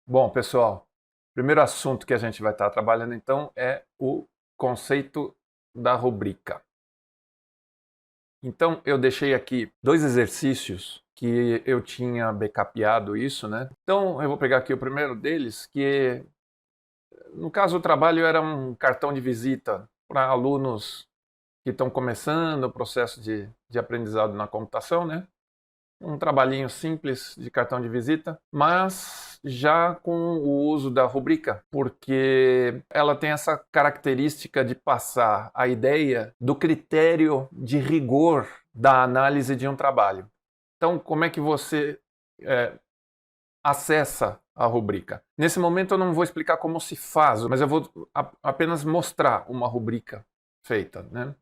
Bom, pessoal, o primeiro assunto que a gente vai estar trabalhando então é o conceito da rubrica. Então, eu deixei aqui dois exercícios que eu tinha backupado isso, né? Então, eu vou pegar aqui o primeiro deles, que no caso o trabalho era um cartão de visita para alunos que estão começando o processo de aprendizado na computação, né? Um trabalhinho simples de cartão de visita, mas já com o uso da rubrica, porque ela tem essa característica de passar a ideia do critério de rigor da análise de um trabalho. Então, como é que você acessa a rubrica? Nesse momento eu não vou explicar como se faz, mas eu vou apenas mostrar uma rubrica feita, né?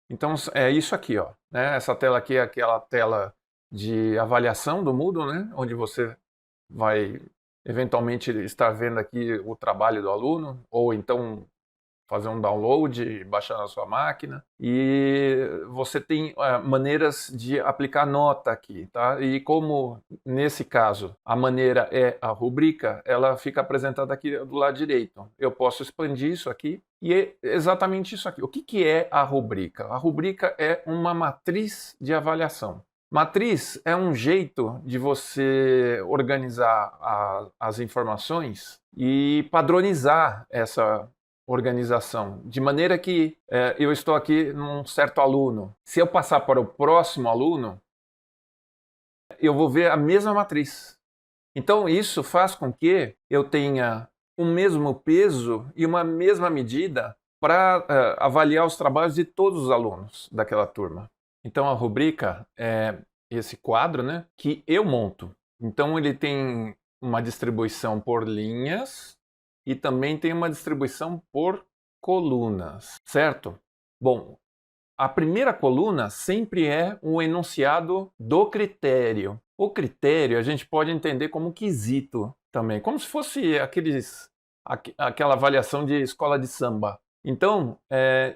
Então é isso aqui, ó, né? Essa tela aqui é aquela tela de avaliação do Moodle, né? Onde você vai eventualmente estar vendo aqui o trabalho do aluno, ou então fazer um download, baixar na sua máquina. E você tem maneiras de aplicar nota aqui, tá? E como nesse caso a maneira é a rubrica, ela fica apresentada aqui do lado direito. Eu posso expandir isso aqui e é exatamente isso aqui. O que é a rubrica? A rubrica é uma matriz de avaliação. Matriz é um jeito de você organizar as informações e padronizar essa organização, de maneira que eu estou aqui num certo aluno. Se eu passar para o próximo aluno, eu vou ver a mesma matriz. Então isso faz com que eu tenha o mesmo peso e uma mesma medida para avaliar os trabalhos de todos os alunos daquela turma. Então a rubrica é esse quadro, né, que eu monto. Então ele tem uma distribuição por linhas e também tem uma distribuição por colunas, certo? Bom, a primeira coluna sempre é um enunciado do critério. O critério a gente pode entender como quesito também, como se fosse aquela avaliação de escola de samba. Então,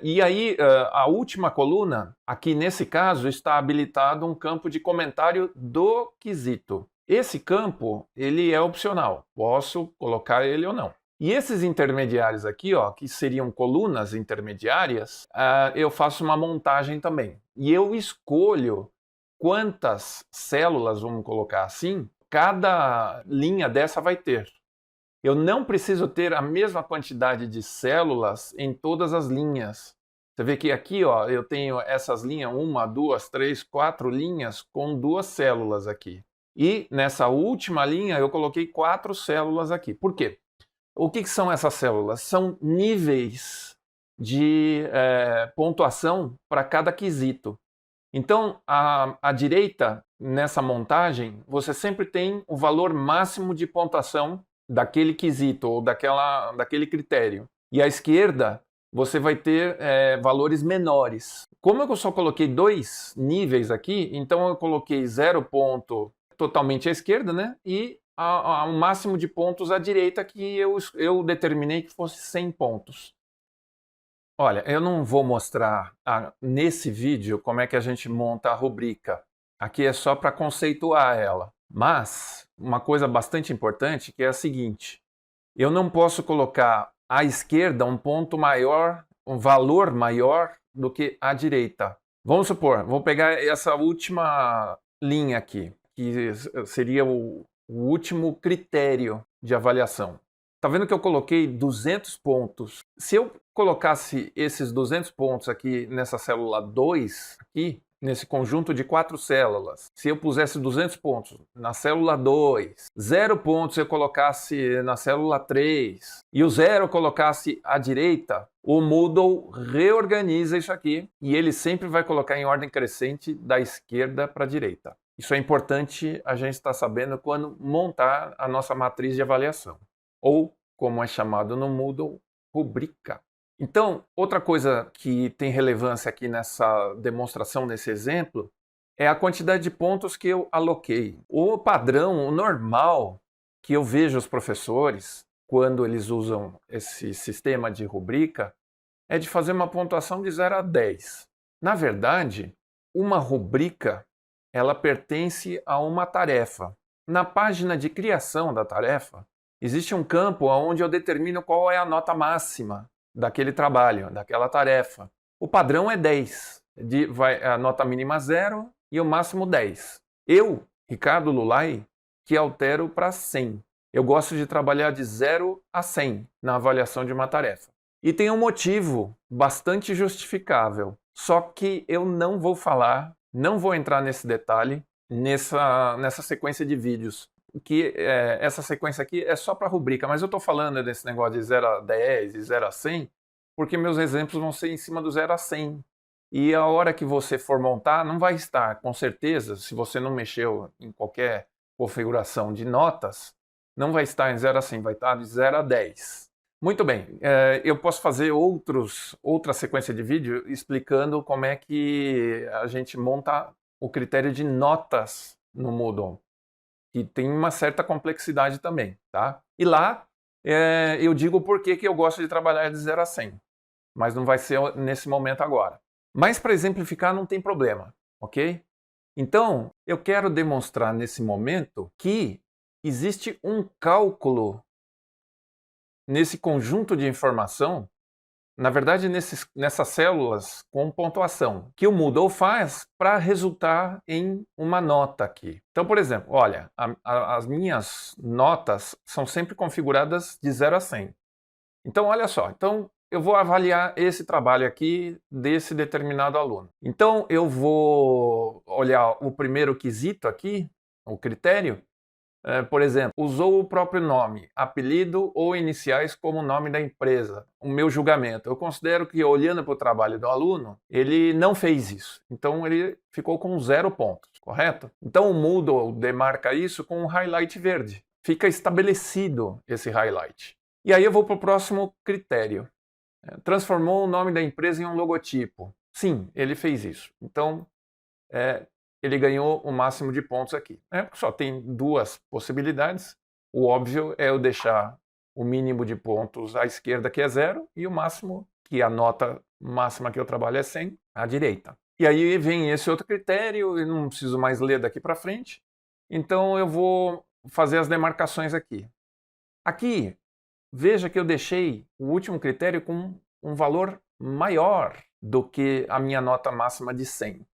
e aí a última coluna, aqui nesse caso, está habilitado um campo de comentário do quesito. Esse campo, ele é opcional, posso colocar ele ou não. E esses intermediários aqui, ó, que seriam colunas intermediárias, eu faço uma montagem também. E eu escolho quantas células, vamos colocar assim, cada linha dessa vai ter. Eu não preciso ter a mesma quantidade de células em todas as linhas. Você vê que aqui, ó, eu tenho essas linhas, uma, duas, três, quatro linhas com duas células aqui. E nessa última linha eu coloquei quatro células aqui. Por quê? O que são essas células? São níveis de pontuação para cada quesito. Então, à direita, nessa montagem, você sempre tem o valor máximo de pontuação daquele quesito ou daquele critério. E à esquerda, você vai ter valores menores. Como eu só coloquei dois níveis aqui, então eu coloquei 0 ponto totalmente à esquerda, né? E o máximo de pontos à direita que eu determinei que fosse 100 pontos. Olha, eu não vou mostrar nesse vídeo como é que a gente monta a rubrica. Aqui é só para conceituar ela. Mas uma coisa bastante importante que é a seguinte: eu não posso colocar à esquerda um ponto maior, um valor maior do que à direita. Vamos supor, vou pegar essa última linha aqui, que seria o último critério de avaliação. Tá vendo que eu coloquei 200 pontos? Se eu colocasse esses 200 pontos aqui nessa célula 2, aqui, nesse conjunto de quatro células, se eu pusesse 200 pontos na célula 2, 0 pontos eu colocasse na célula 3 e o 0 eu colocasse à direita, o Moodle reorganiza isso aqui e ele sempre vai colocar em ordem crescente da esquerda para a direita. Isso é importante a gente estar sabendo quando montar a nossa matriz de avaliação, ou, como é chamado no Moodle, rubrica. Então, outra coisa que tem relevância aqui nessa demonstração, nesse exemplo, é a quantidade de pontos que eu aloquei. O padrão, o normal que eu vejo os professores, quando eles usam esse sistema de rubrica, é de fazer uma pontuação de 0 a 10. Na verdade, uma rubrica ela pertence a uma tarefa. Na página de criação da tarefa, existe um campo onde eu determino qual é a nota máxima daquele trabalho, daquela tarefa. O padrão é 10, a nota mínima 0 e o máximo 10. Eu, Ricardo Lulay, que altero para 100. Eu gosto de trabalhar de 0 a 100 na avaliação de uma tarefa. E tem um motivo bastante justificável, só que eu não vou falar, não vou entrar nesse detalhe nessa sequência de vídeos. Essa sequência aqui é só para rubrica, mas eu estou falando desse negócio de 0 a 10 e 0 a 100, porque meus exemplos vão ser em cima do 0 a 100. E a hora que você for montar, não vai estar, com certeza, se você não mexeu em qualquer configuração de notas, não vai estar em 0 a 100, vai estar de 0 a 10. Muito bem, eu posso fazer outra sequência de vídeo explicando como é que a gente monta o critério de notas no Moodle, que tem uma certa complexidade também, tá? E lá eu digo por que eu gosto de trabalhar de 0 a 100, mas não vai ser nesse momento agora. Mas para exemplificar não tem problema, ok? Então, eu quero demonstrar nesse momento que existe um cálculo nesse conjunto de informação, na verdade nessas células com pontuação, que o Moodle faz para resultar em uma nota aqui. Então, por exemplo, olha, as minhas notas são sempre configuradas de 0 a 100. Então, olha só, eu vou avaliar esse trabalho aqui desse determinado aluno. Então, eu vou olhar o primeiro quesito aqui, o critério. Por exemplo, usou o próprio nome, apelido ou iniciais como nome da empresa. O meu julgamento. Eu considero que, olhando para o trabalho do aluno, ele não fez isso. Então, ele ficou com 0 pontos, correto? Então, o Moodle demarca isso com um highlight verde. Fica estabelecido esse highlight. E aí eu vou para o próximo critério. Transformou o nome da empresa em um logotipo. Sim, ele fez isso. Então, ele ganhou o máximo de pontos aqui. Só tem 2 possibilidades. O óbvio é eu deixar o mínimo de pontos à esquerda, que é 0, e o máximo, que a nota máxima que eu trabalho é 100, à direita. E aí vem esse outro critério, eu não preciso mais ler daqui para frente. Então eu vou fazer as demarcações aqui. Aqui, veja que eu deixei o último critério com um valor maior do que a minha nota máxima de 100.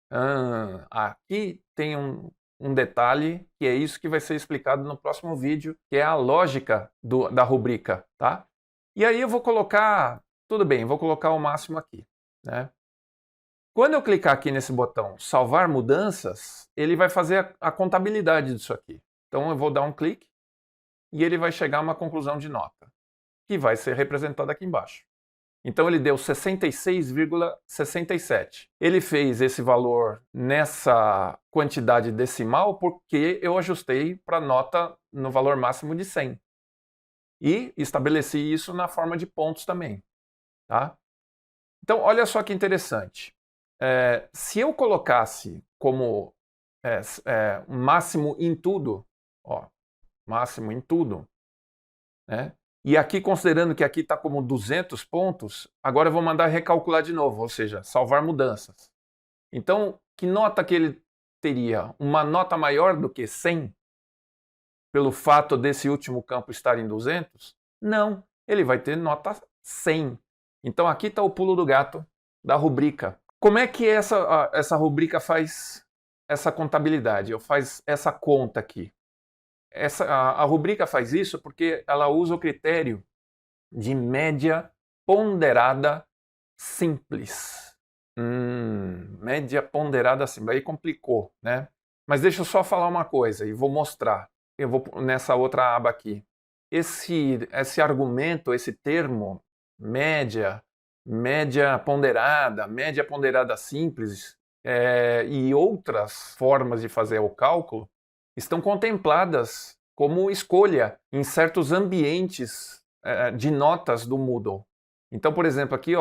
Aqui tem um detalhe, que é isso que vai ser explicado no próximo vídeo, que é a lógica da rubrica, tá? E aí eu vou colocar, tudo bem, vou colocar o máximo aqui, né? Quando eu clicar aqui nesse botão salvar mudanças, ele vai fazer a contabilidade disso aqui. Então eu vou dar um clique e ele vai chegar a uma conclusão de nota, que vai ser representada aqui embaixo. Então ele deu 66,67. Ele fez esse valor nessa quantidade decimal porque eu ajustei para a nota no valor máximo de 100. E estabeleci isso na forma de pontos também. Tá? Então olha só que interessante. Se eu colocasse como máximo em tudo, ó, máximo em tudo, né? E aqui, considerando que aqui está como 200 pontos, agora eu vou mandar recalcular de novo, ou seja, salvar mudanças. Então, que nota que ele teria? Uma nota maior do que 100? Pelo fato desse último campo estar em 200? Não, ele vai ter nota 100. Então, aqui está o pulo do gato da rubrica. Como é que essa rubrica faz essa contabilidade, ou faz essa conta aqui? A rubrica faz isso porque ela usa o critério de média ponderada simples. Média ponderada simples. Aí complicou, né? Mas deixa eu só falar uma coisa e vou mostrar. Eu vou nessa outra aba aqui. Esse argumento, esse termo, média ponderada simples e outras formas de fazer o cálculo, estão contempladas como escolha em certos ambientes de notas do Moodle. Então, por exemplo, aqui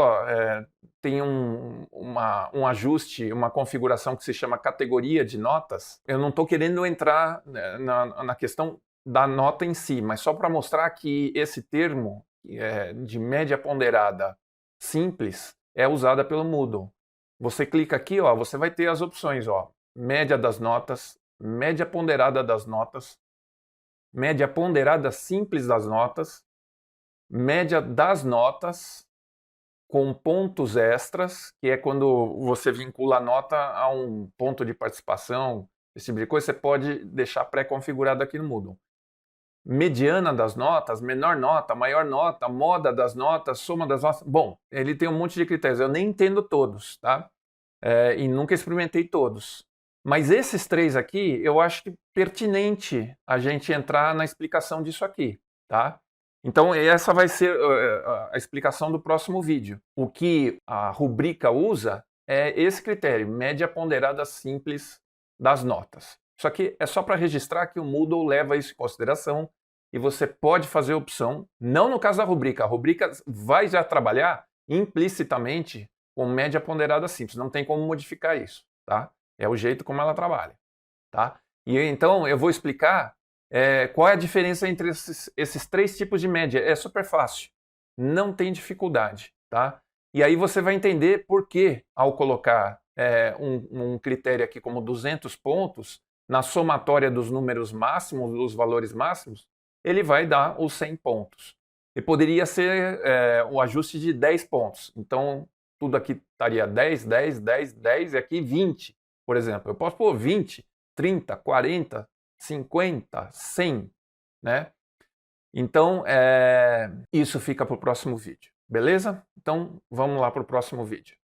tem um ajuste, uma configuração que se chama categoria de notas. Eu não estou querendo entrar na questão da nota em si, mas só para mostrar que esse termo de média ponderada simples é usada pelo Moodle. Você clica aqui, você vai ter as opções, média das notas, média ponderada das notas, média ponderada simples das notas, média das notas com pontos extras, que é quando você vincula a nota a um ponto de participação, esse tipo de coisa, você pode deixar pré-configurado aqui no Moodle. Mediana das notas, menor nota, maior nota, moda das notas, soma das notas. Bom, ele tem um monte de critérios, eu nem entendo todos, tá? E nunca experimentei todos. Mas esses três aqui, eu acho que é pertinente a gente entrar na explicação disso aqui, tá? Então essa vai ser a explicação do próximo vídeo. O que a rubrica usa é esse critério, média ponderada simples das notas. Isso aqui é só para registrar que o Moodle leva isso em consideração e você pode fazer opção, não no caso da rubrica, a rubrica vai já trabalhar implicitamente com média ponderada simples, não tem como modificar isso, tá? É o jeito como ela trabalha, tá? E então eu vou explicar qual é a diferença entre esses três tipos de média. É super fácil, não tem dificuldade, tá? E aí você vai entender por que, ao colocar um critério aqui como 200 pontos, na somatória dos números máximos, dos valores máximos, ele vai dar os 100 pontos. E poderia ser o ajuste de 10 pontos. Então, tudo aqui estaria 10, 10, 10, 10 e aqui 20, por exemplo. Eu posso pôr 20, 30, 40, 50, 100, né? Então, isso fica para o próximo vídeo, beleza? Então, vamos lá para o próximo vídeo.